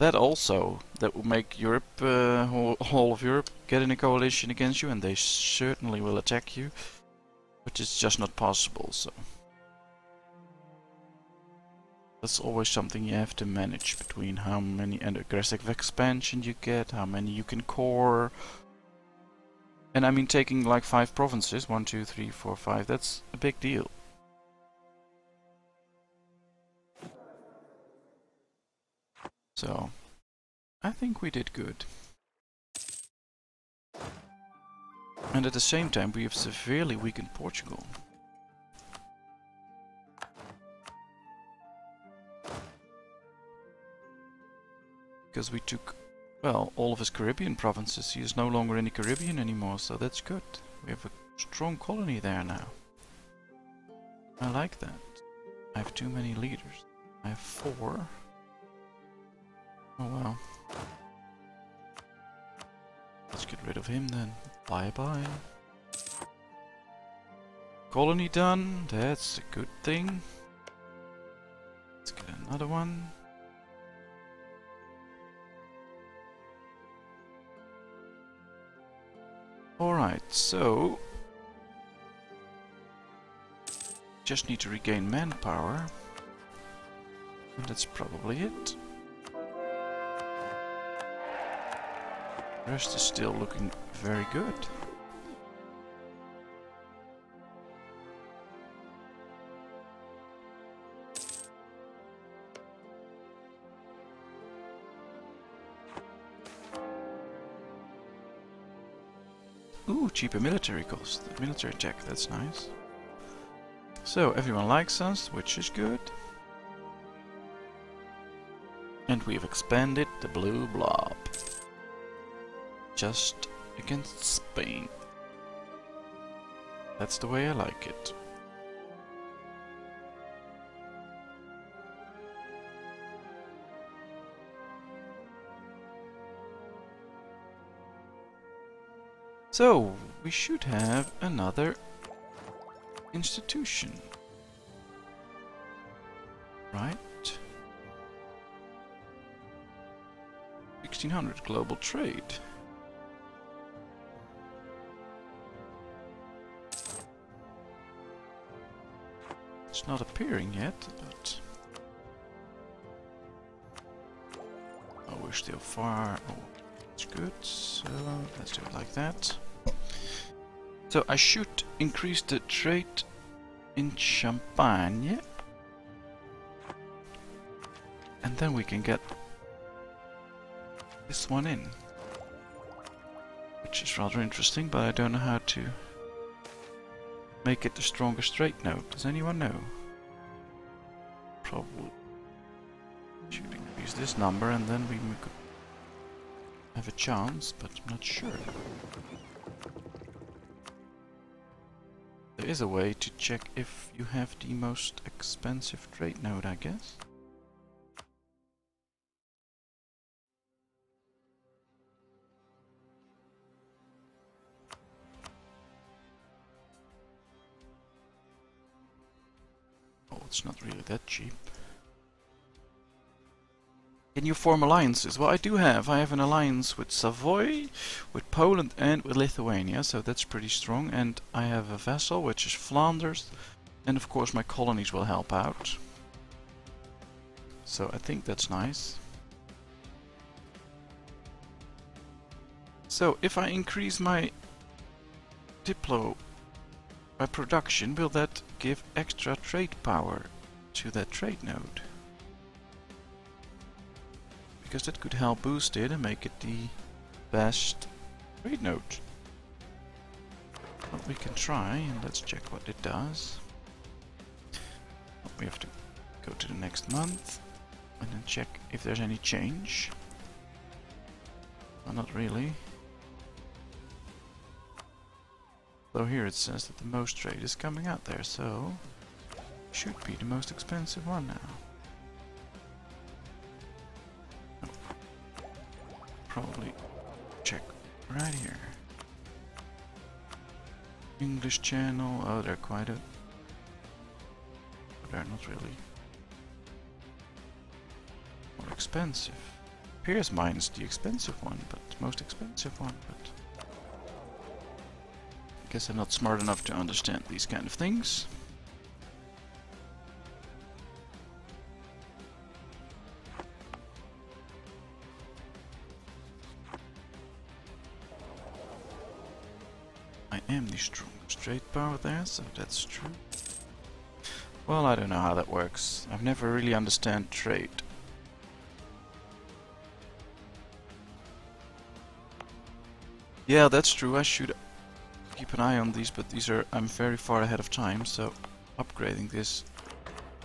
That also, that will make Europe, whole of Europe, get in a coalition against you, and they certainly will attack you, but it's just not possible. So that's always something you have to manage between how many and aggressive expansion you get, how many you can core. And I mean, taking like 5 provinces, 1, 2, 3, 4, 5, that's a big deal. So, I think we did good. And at the same time, we have severely weakened Portugal. Because we took, well, all of his Caribbean provinces. He is no longer in the Caribbean anymore, so that's good. We have a strong colony there now. I like that. I have too many leaders. I have 4. Oh well. Let's get rid of him then. Bye bye. Colony done. That's a good thing. Let's get another one. Alright, so just need to regain manpower. And that's probably it. The rest is still looking very good. Ooh, cheaper military cost. Military tech, that's nice. So everyone likes us, which is good. And we've expanded the blue blob. Just against Spain. That's the way I like it. So, we should have another institution. Right? 1600 global trade. It's not appearing yet, but oh, we're still far. Oh, that's good. So let's do it like that. So I should increase the trade in Champagne, and then we can get this one in, which is rather interesting, but I don't know how to make it the strongest trade node. Does anyone know? Probably should increase this number and then we could have a chance, but I'm not sure. There is a way to check if you have the most expensive trade node, I guess. It's not really that cheap. Can you form alliances? Well, I do have. I have an alliance with Savoy, with Poland and with Lithuania, so that's pretty strong. And I have a vassal, which is Flanders. And of course my colonies will help out. So I think that's nice. So if I increase my by production, will that give extra trade power to that trade node? Because that could help boost it and make it the best trade node. But we can try, and let's check what it does. We have to go to the next month and then check if there's any change. Well, not really. Though here it says that the most trade is coming out there, so should be the most expensive one now. Oh. Probably check right here. English channel. Oh, they're quite a. They're not really more expensive. Appears mine is the expensive one, but most expensive one, but I guess I'm not smart enough to understand these kind of things. I am the strongest trade power there, so that's true. Well, I don't know how that works. I've never really understand trade. Yeah, that's true. I should keep an eye on these, but I'm very far ahead of time, so upgrading this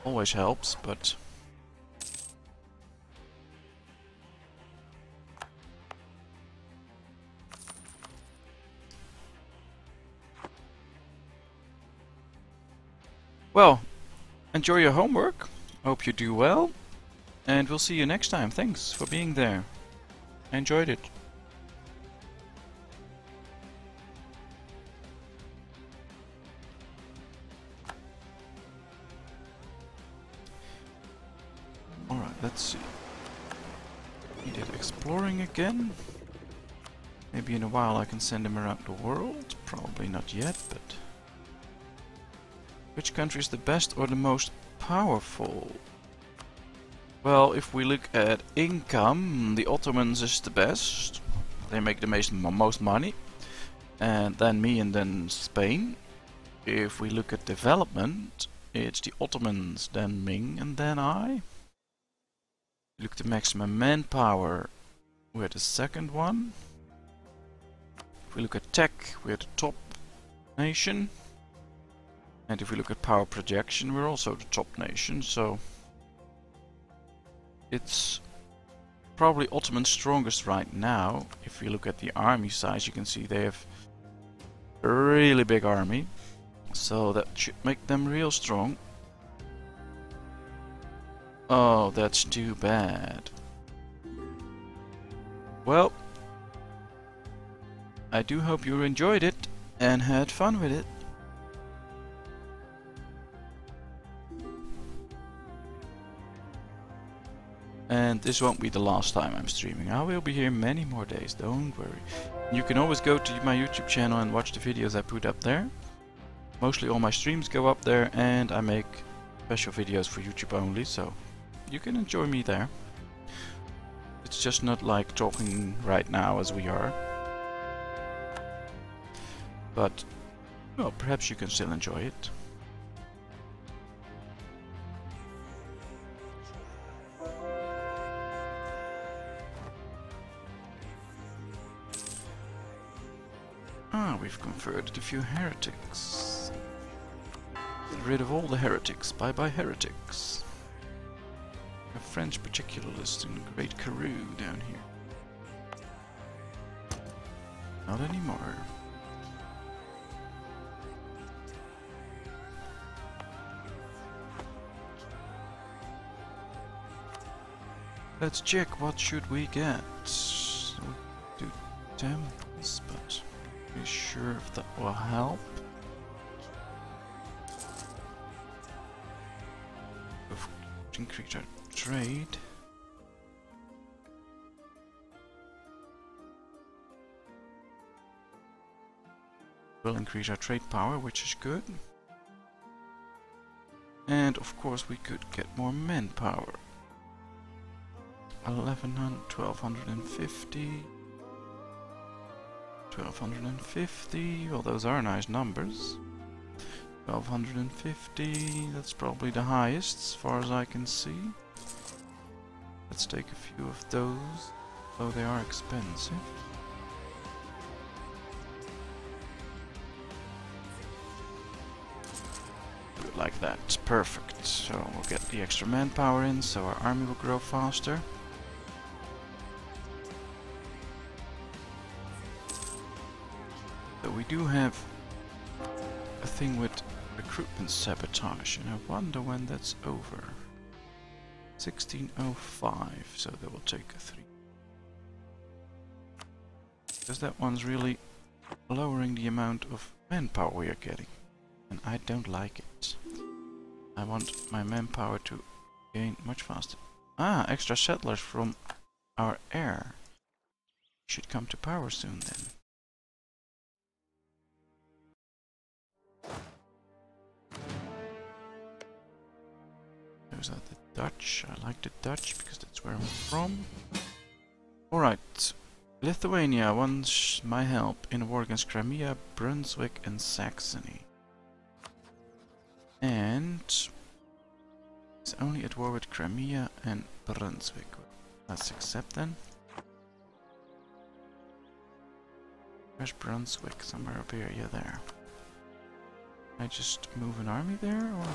always helps, but well, enjoy your homework. Hope you do well, and we'll see you next time. Thanks for being there. I enjoyed it. Alright, let's see. He did exploring again. Maybe in a while I can send him around the world. Probably not yet, but... Which country is the best or the most powerful? Well, if we look at income, the Ottomans is the best. They make the most money. And then me and then Spain. If we look at development, it's the Ottomans, then Ming, and then I. Look at the maximum manpower, we're the second one. If we look at tech, we're the top nation. And if we look at power projection, we're also the top nation, so it's probably Ottoman's strongest right now. If you look at the army size, you can see they have a really big army, so that should make them real strong. Oh, that's too bad. Well, I do hope you enjoyed it and had fun with it. And this won't be the last time I'm streaming. I will be here many more days, don't worry. You can always go to my YouTube channel and watch the videos I put up there. Mostly all my streams go up there, and I make special videos for YouTube only, so you can enjoy me there. It's just not like talking right now as we are. But, well, perhaps you can still enjoy it. Ah, we've converted a few heretics. Get rid of all the heretics. Bye bye heretics. A French particularist in Great Karoo down here. Not anymore. Let's check what should we get. We'll do temples, but be sure if that will help. Increase our trade. Will increase our trade power, which is good. And of course we could get more manpower. 1100, 1250. 1250, well those are nice numbers. 1250, that's probably the highest as far as I can see. Let's take a few of those, though they are expensive. Do it like that, perfect. So we'll get the extra manpower in, so our army will grow faster. So we do have a thing with recruitment sabotage, and I wonder when that's over. 1605, so that will take a 3. Because that one's really lowering the amount of manpower we are getting, and I don't like it. I want my manpower to gain much faster. Ah, extra settlers from our heir should come to power soon then. Those are the Dutch. I like the Dutch because that's where I'm from. Alright. Lithuania wants my help in a war against Crimea, Brunswick and Saxony. And it's only at war with Crimea and Brunswick. Let's accept then. Where's Brunswick? Somewhere up here. Yeah, there. Can I just move an army there, or will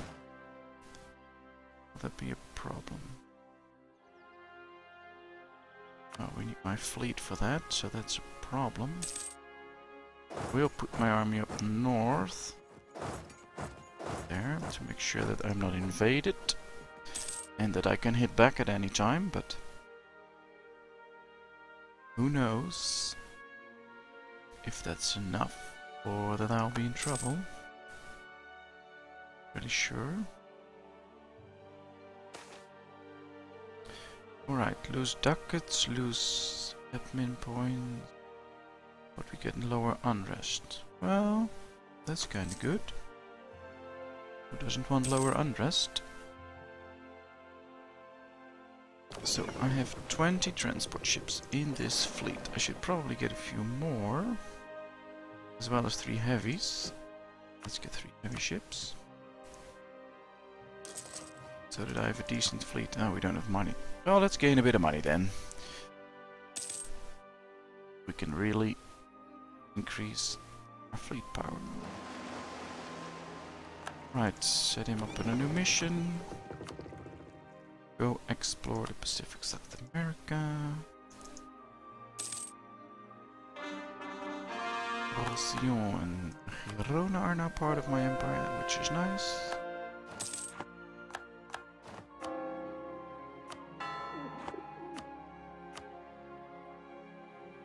that be a problem? Oh, we need my fleet for that, so that's a problem. We'll put my army up north. There, to make sure that I'm not invaded. And that I can hit back at any time, but who knows if that's enough or that I'll be in trouble. Pretty sure. Alright, lose ducats, lose admin points, but we get lower unrest. Well, that's kinda good. Who doesn't want lower unrest? So I have 20 transport ships in this fleet. I should probably get a few more, as well as 3 heavies. Let's get 3 heavy ships. So that I have a decent fleet. Oh, we don't have money. Well, let's gain a bit of money then. We can really increase our fleet power. Right, set him up on a new mission. Go explore the Pacific South America. Roussillon and Girona are now part of my empire, which is nice.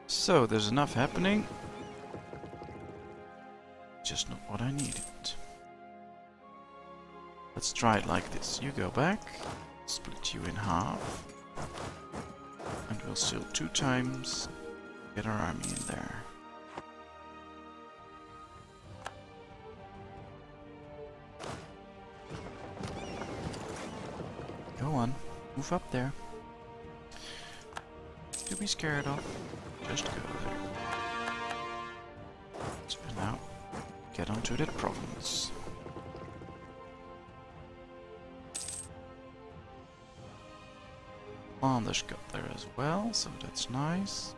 So, there's enough happening. Just not what I needed. Let's try it like this. You go back, split you in half, and we'll still 2 times get our army in there. Go on, move up there. To be scared of. Just go there. So now, get onto that province. Flanders got there as well, so that's nice.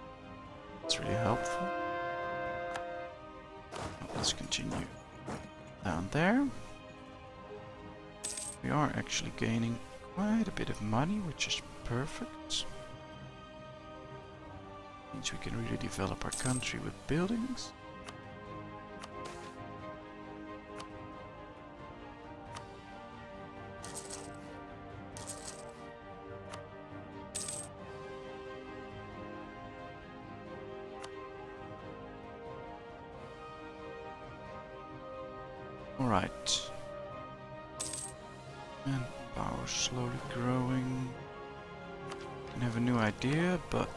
It's really helpful. Now let's continue down there. We are actually gaining quite a bit of money, which is perfect. Means we can really develop our country with buildings. Alright. And power slowly growing. I have a new idea, but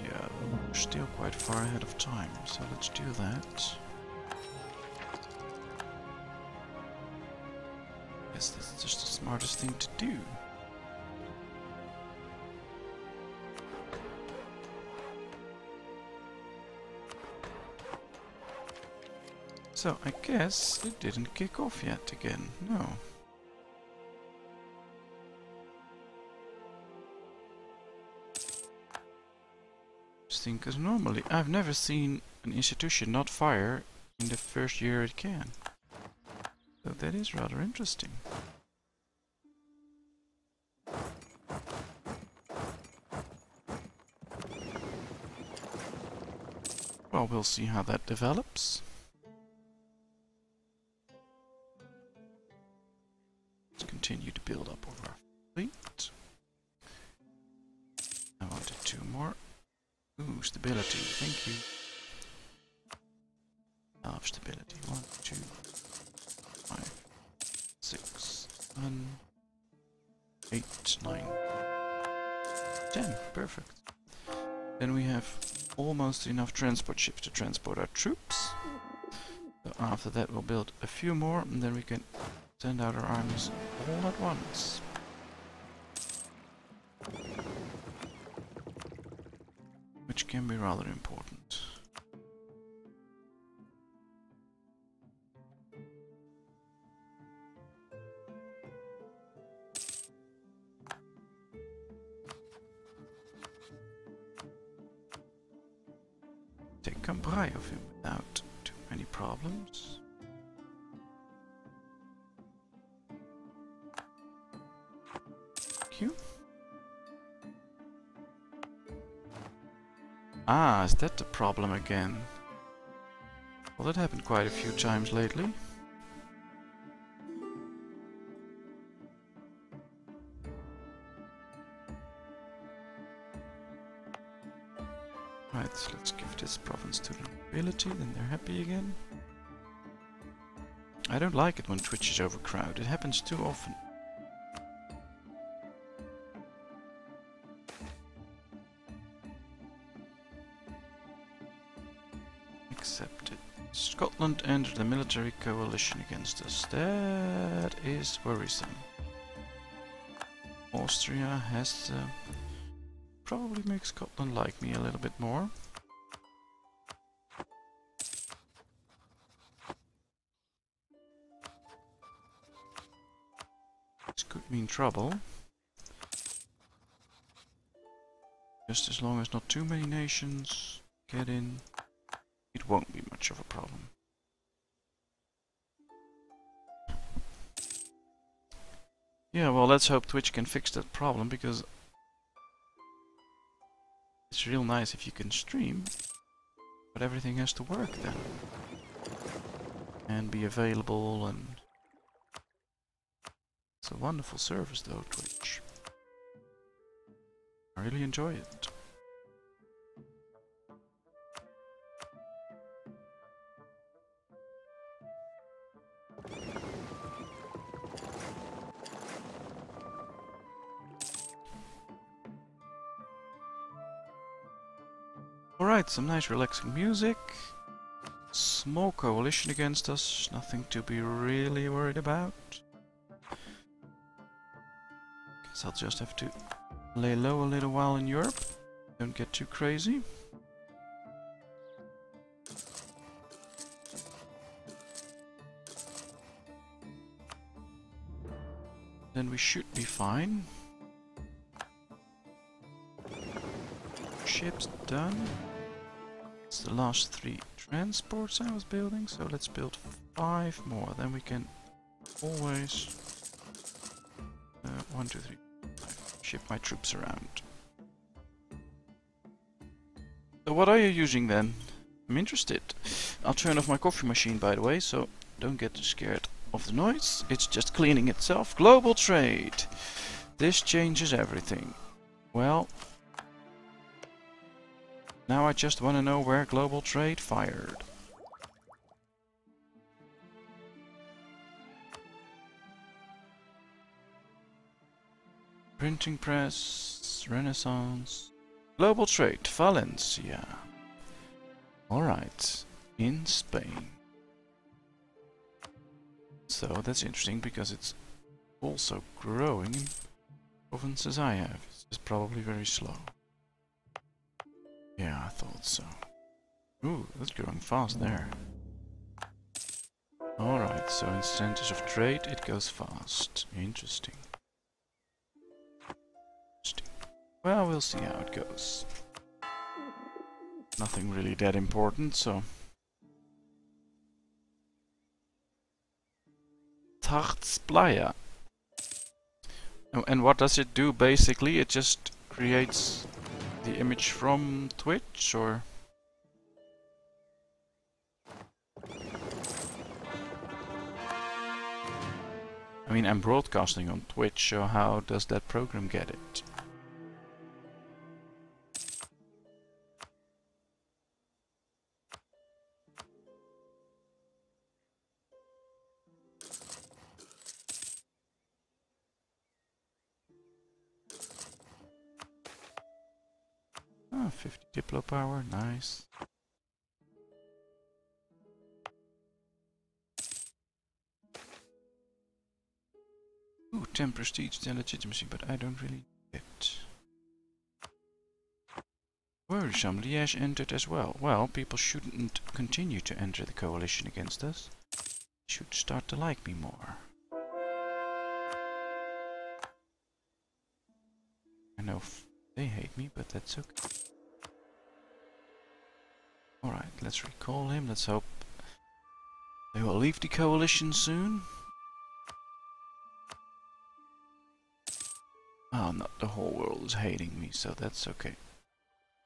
yeah, we're still quite far ahead of time, so let's do that. Guess that's just the smartest thing to do. So I guess it didn't kick off yet again, no. Because normally I've never seen an institution not fire in the first year it can. So that is rather interesting. Well, we'll see how that develops. Let's continue to build up our fleet. I wanted 2 more. Ooh, stability, thank you. Half stability. 1, 2, 5, 6, 7, 8, 9, 10. Perfect. Then we have almost enough transport ships to transport our troops. So after that we'll build a few more and then we can send out our armies all at once. Which can be rather important. Take Cambrai of him without too many problems. Thank you. Ah, is that the problem again? Well, that happened quite a few times lately. Right, so let's give this province to the nobility, then they're happy again. I don't like it when Twitch is overcrowded, it happens too often. Accepted. Scotland entered the military coalition against us. That is worrisome. Austria has probably make Scotland like me a little bit more. This could mean trouble. Just as long as not too many nations get in, it won't be much of a problem. Yeah, well, let's hope Twitch can fix that problem, because it's real nice if you can stream, but everything has to work then. And be available, and it's a wonderful service though, Twitch. I really enjoy it. Alright, some nice relaxing music. Small coalition against us, nothing to be really worried about. Guess I'll just have to lay low a little while in Europe. Don't get too crazy. Then we should be fine. Ships done. It's the last 3 transports I was building, so let's build 5 more. Then we can always 1, 2, 3, 5, ship my troops around. So what are you using then? I'm interested. I'll turn off my coffee machine, by the way, so don't get too scared of the noise. It's just cleaning itself. Global trade. This changes everything. Well, now I just want to know where global trade fired. Printing press, Renaissance, global trade, Valencia. Alright, in Spain. So that's interesting because it's also growing in provinces I have. It's just probably very slow. Yeah, I thought so. Ooh, that's growing fast there. Alright, so in centers of trade it goes fast. Interesting. Well, we'll see how it goes. Nothing really that important, so... Playa. Oh, and what does it do basically? It just creates the image from Twitch, or? I mean, I'm broadcasting on Twitch, so how does that program get it? Oh, Ah, 50 Diplo power, nice. Ooh, 10 prestige, 10 legitimacy, but I don't really need it. Worrisome, Liège entered as well. Well, people shouldn't continue to enter the coalition against us. Should start to like me more. I know they hate me, but that's okay. Alright, let's recall him. Let's hope they will leave the coalition soon. Oh, not the whole world is hating me, so that's okay.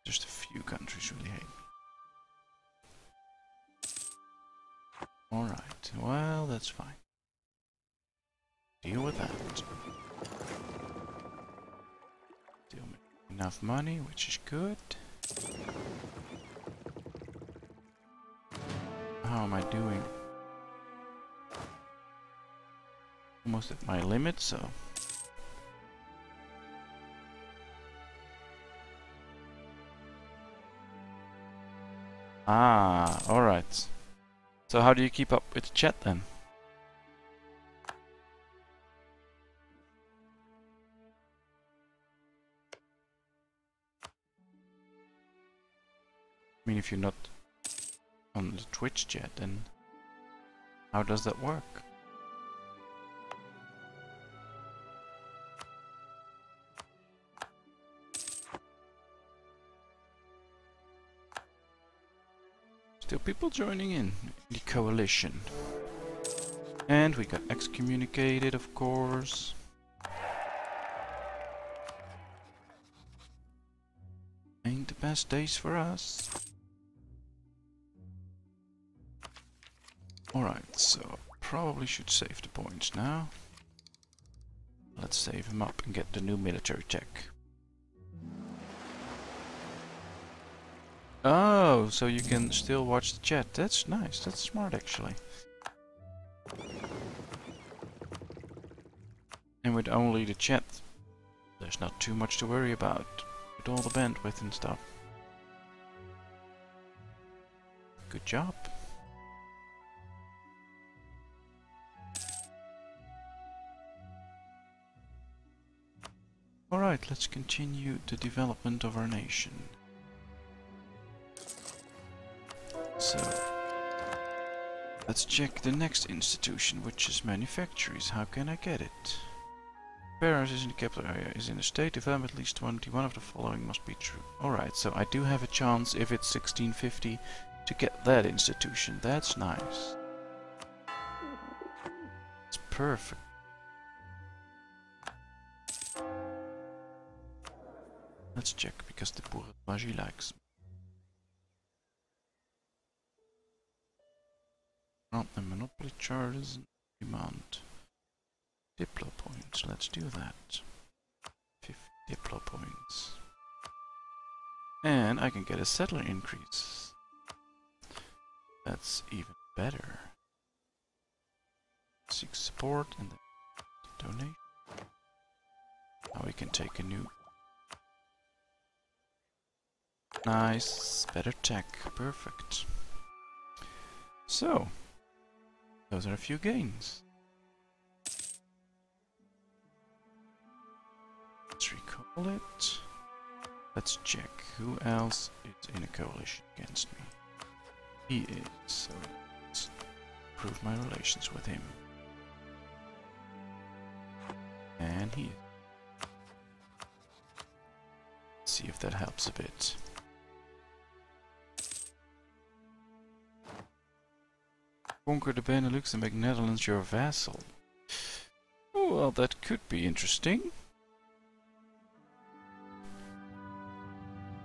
Just a few countries really hate me. Alright, well, that's fine. Deal with that. Still make enough money, which is good. How am I doing? Almost at my limit, so... Ah, alright. So how do you keep up with the chat then? I mean, if you're not on the Twitch chat, then how does that work? Still people joining in the coalition. And we got excommunicated, of course. Ain't the best days for us. Alright, so probably should save the points now. Let's save him up and get the new military tech. Oh, so you can still watch the chat. That's nice. That's smart, actually. And with only the chat, there's not too much to worry about. With all the bandwidth and stuff. Good job. Alright, let's continue the development of our nation. So, let's check the next institution, which is manufactories. How can I get it? Paris is in the capital area, is in a state development, at least 21 of the following must be true. Alright, so I do have a chance, if it's 1650, to get that institution. That's nice. It's perfect. Let's check, because the bourgeoisie likes me. Grant the monopoly charges and demand Diplo points. Let's do that. 50 Diplo points. And I can get a settler increase. That's even better. Seek support and then donate. Now we can take a new... Nice, better tech, perfect. So, those are a few gains. Let's recall it. Let's check who else is in a coalition against me. He is, so let's improve my relations with him. And he is. Let's see if that helps a bit. Conquer the Benelux and make Netherlands your vassal. Oh, well, that could be interesting.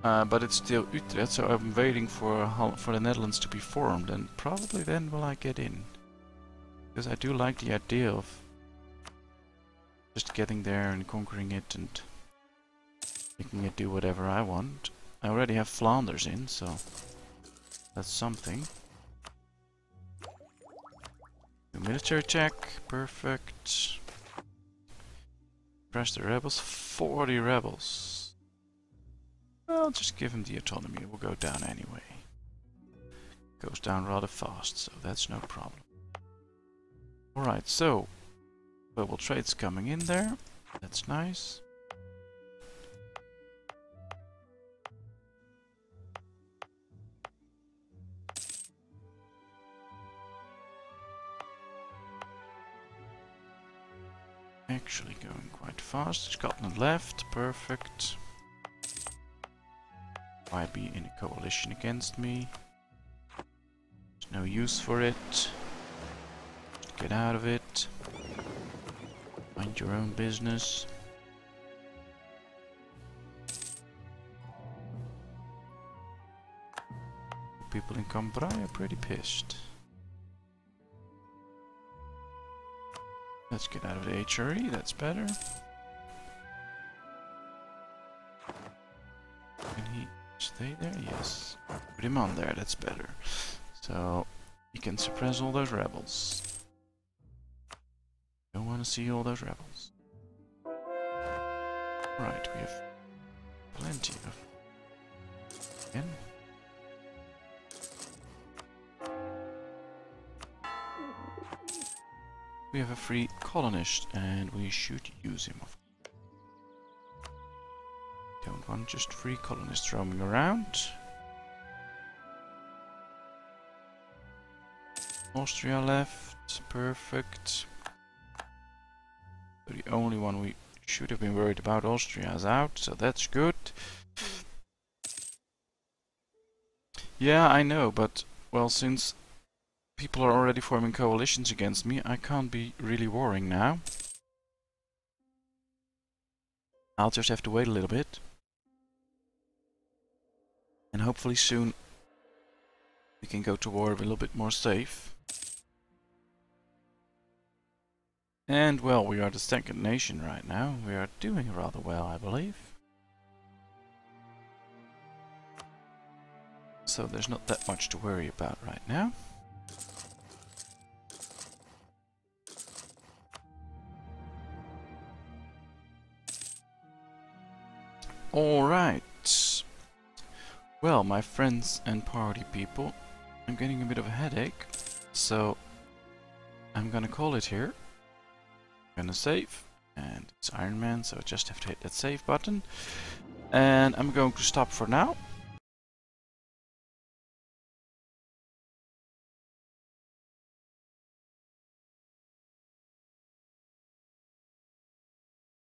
But it's still Utrecht, so I'm waiting for the Netherlands to be formed, and probably then will I get in. Because I do like the idea of just getting there and conquering it and making it do whatever I want. I already have Flanders in, so that's something. New military tech, perfect. Press the rebels, 40 rebels. Well, just give him the autonomy. It will go down anyway. Goes down rather fast, so that's no problem. Alright, so global trade's coming in there. That's nice. Actually going quite fast. Scotland left, perfect. Why be in a coalition against me? There's no use for it. Just get out of it. Mind your own business. People in Cambrai are pretty pissed. Let's get out of the HRE, that's better. Can he stay there? Yes. Put him on there, that's better. So he can suppress all those rebels. Don't want to see all those rebels. Right, we have plenty of... Again. We have a free colonist and we should use him. Don't want just free colonists roaming around. Austria left, perfect. So the only one we should have been worried about, Austria, is out, so that's good. Yeah, I know, but well, since people are already forming coalitions against me, I can't be really warring now. I'll just have to wait a little bit. And hopefully soon we can go to war a little bit more safe. And well, we are the second nation right now. We are doing rather well, I believe. So there's not that much to worry about right now. Alright. Well, my friends and party people, I'm getting a bit of a headache, so I'm gonna call it here. I'm gonna save, and it's Iron Man, so I just have to hit that save button. And I'm going to stop for now.